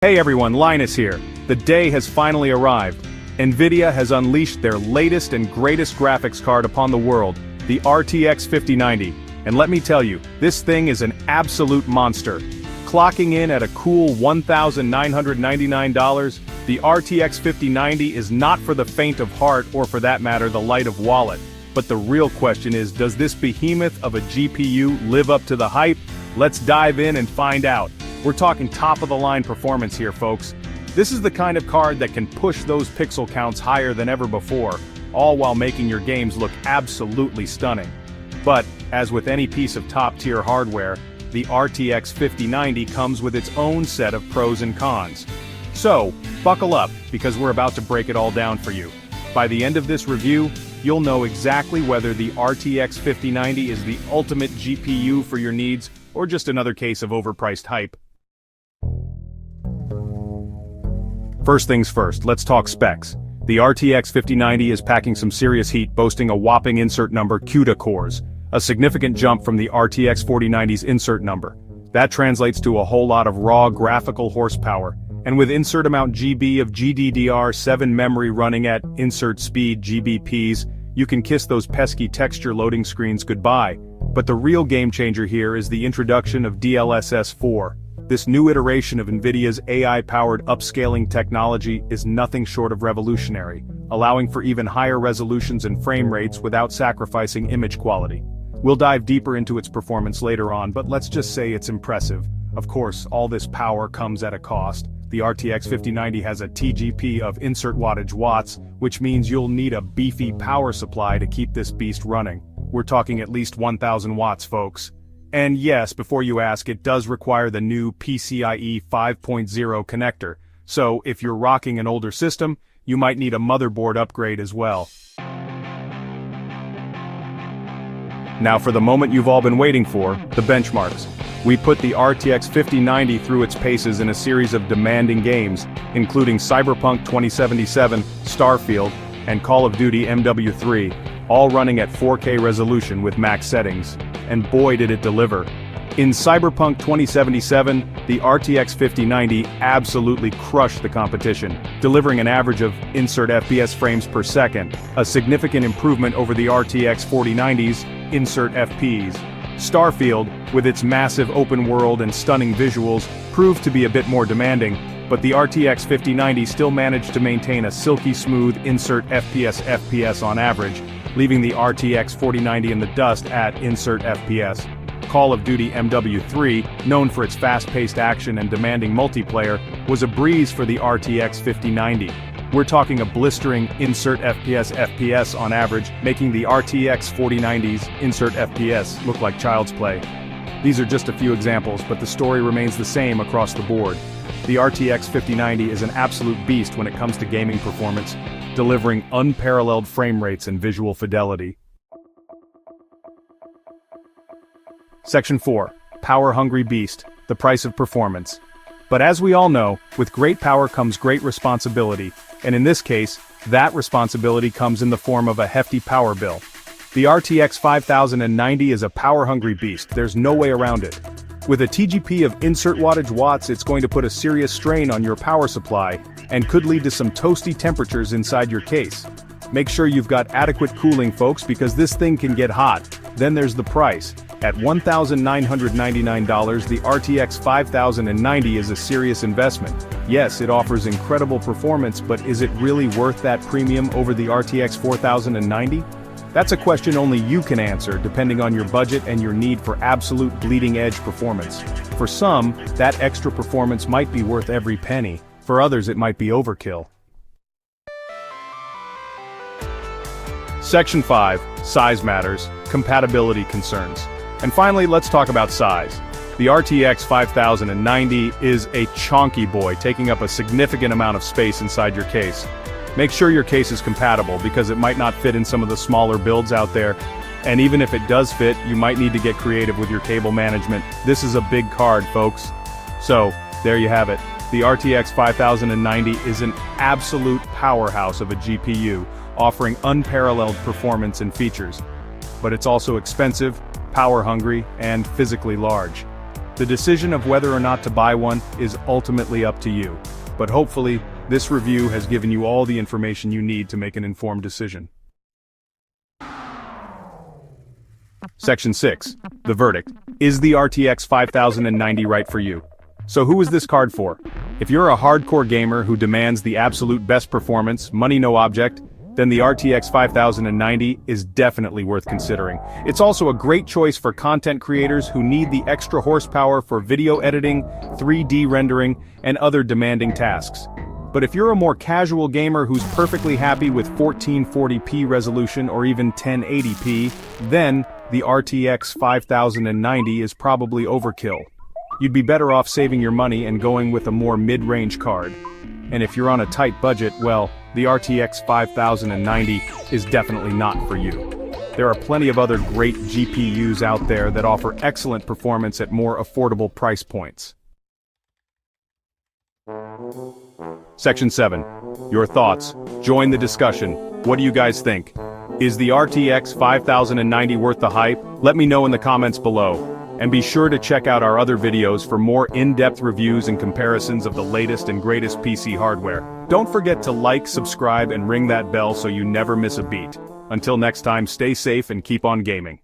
Hey everyone, Linus here. The day has finally arrived. NVIDIA has unleashed their latest and greatest graphics card upon the world, the RTX 5090. And let me tell you, this thing is an absolute monster. Clocking in at a cool $1,999, the RTX 5090 is not for the faint of heart or for that matter the light of wallet. But the real question is, does this behemoth of a GPU live up to the hype? Let's dive in and find out. We're talking top-of-the-line performance here, folks. This is the kind of card that can push those pixel counts higher than ever before, all while making your games look absolutely stunning. But, as with any piece of top-tier hardware, the RTX 5090 comes with its own set of pros and cons. So, buckle up, because we're about to break it all down for you. By the end of this review, you'll know exactly whether the RTX 5090 is the ultimate GPU for your needs, or just another case of overpriced hype. First things first, let's talk specs. The RTX 5090 is packing some serious heat, boasting a whopping insert number CUDA cores, a significant jump from the RTX 4090's insert number. That translates to a whole lot of raw graphical horsepower, and with insert amount GB of GDDR7 memory running at insert speed GBPs, you can kiss those pesky texture loading screens goodbye. But the real game changer here is the introduction of DLSS 4. This new iteration of NVIDIA's AI-powered upscaling technology is nothing short of revolutionary, allowing for even higher resolutions and frame rates without sacrificing image quality. We'll dive deeper into its performance later on, but let's just say it's impressive. Of course, all this power comes at a cost. The RTX 5090 has a TGP of insert wattage watts, which means you'll need a beefy power supply to keep this beast running. We're talking at least 1,000 watts, folks. And yes, before you ask, it does require the new PCIe 5.0 connector, so if you're rocking an older system, you might need a motherboard upgrade as well. Now for the moment you've all been waiting for, the benchmarks. We put the RTX 5090 through its paces in a series of demanding games, including Cyberpunk 2077, Starfield, and Call of Duty MW3, all running at 4K resolution with max settings. And boy did it deliver. In Cyberpunk 2077, the RTX 5090 absolutely crushed the competition, delivering an average of insert FPS frames per second, a significant improvement over the RTX 4090's insert FPs. Starfield, with its massive open world and stunning visuals, proved to be a bit more demanding, but the RTX 5090 still managed to maintain a silky smooth insert FPS on average, leaving the RTX 4090 in the dust at insert FPS. Call of Duty MW3, known for its fast-paced action and demanding multiplayer, was a breeze for the RTX 5090. We're talking a blistering insert FPS on average, making the RTX 4090's insert FPS look like child's play. These are just a few examples, but the story remains the same across the board. The RTX 5090 is an absolute beast when it comes to gaming performance, delivering unparalleled frame rates and visual fidelity. Section 4. Power-hungry beast, the price of performance. But as we all know, with great power comes great responsibility, and in this case, that responsibility comes in the form of a hefty power bill. The RTX 5090 is a power-hungry beast, there's no way around it. With a TGP of insert wattage watts, it's going to put a serious strain on your power supply, and could lead to some toasty temperatures inside your case. Make sure you've got adequate cooling, folks, because this thing can get hot. Then there's the price. At $1,999, the RTX 5090 is a serious investment. Yes, it offers incredible performance, but is it really worth that premium over the RTX 4090? That's a question only you can answer, depending on your budget and your need for absolute bleeding-edge performance. For some, that extra performance might be worth every penny. For others, it might be overkill. Section 5. Size matters, compatibility concerns. And finally, let's talk about size. The RTX 5090 is a chonky boy, taking up a significant amount of space inside your case. Make sure your case is compatible, because it might not fit in some of the smaller builds out there. And even if it does fit, you might need to get creative with your cable management. This is a big card, folks. So, there you have it. The RTX 5090 is an absolute powerhouse of a GPU, offering unparalleled performance and features. But it's also expensive, power-hungry, and physically large. The decision of whether or not to buy one is ultimately up to you. But hopefully, this review has given you all the information you need to make an informed decision. Section 6. The verdict. Is the RTX 5090 right for you? So who is this card for? If you're a hardcore gamer who demands the absolute best performance, money no object, then the RTX 5090 is definitely worth considering. It's also a great choice for content creators who need the extra horsepower for video editing, 3D rendering, and other demanding tasks. But if you're a more casual gamer who's perfectly happy with 1440p resolution or even 1080p, then the RTX 5090 is probably overkill. You'd be better off saving your money and going with a more mid-range card. And if you're on a tight budget, well, the RTX 5090 is definitely not for you. There are plenty of other great GPUs out there that offer excellent performance at more affordable price points. Section 7. Your thoughts. Join the discussion. What do you guys think? Is the RTX 5090 worth the hype? Let me know in the comments below. And be sure to check out our other videos for more in-depth reviews and comparisons of the latest and greatest PC hardware. Don't forget to like, subscribe, and ring that bell so you never miss a beat. Until next time, stay safe and keep on gaming.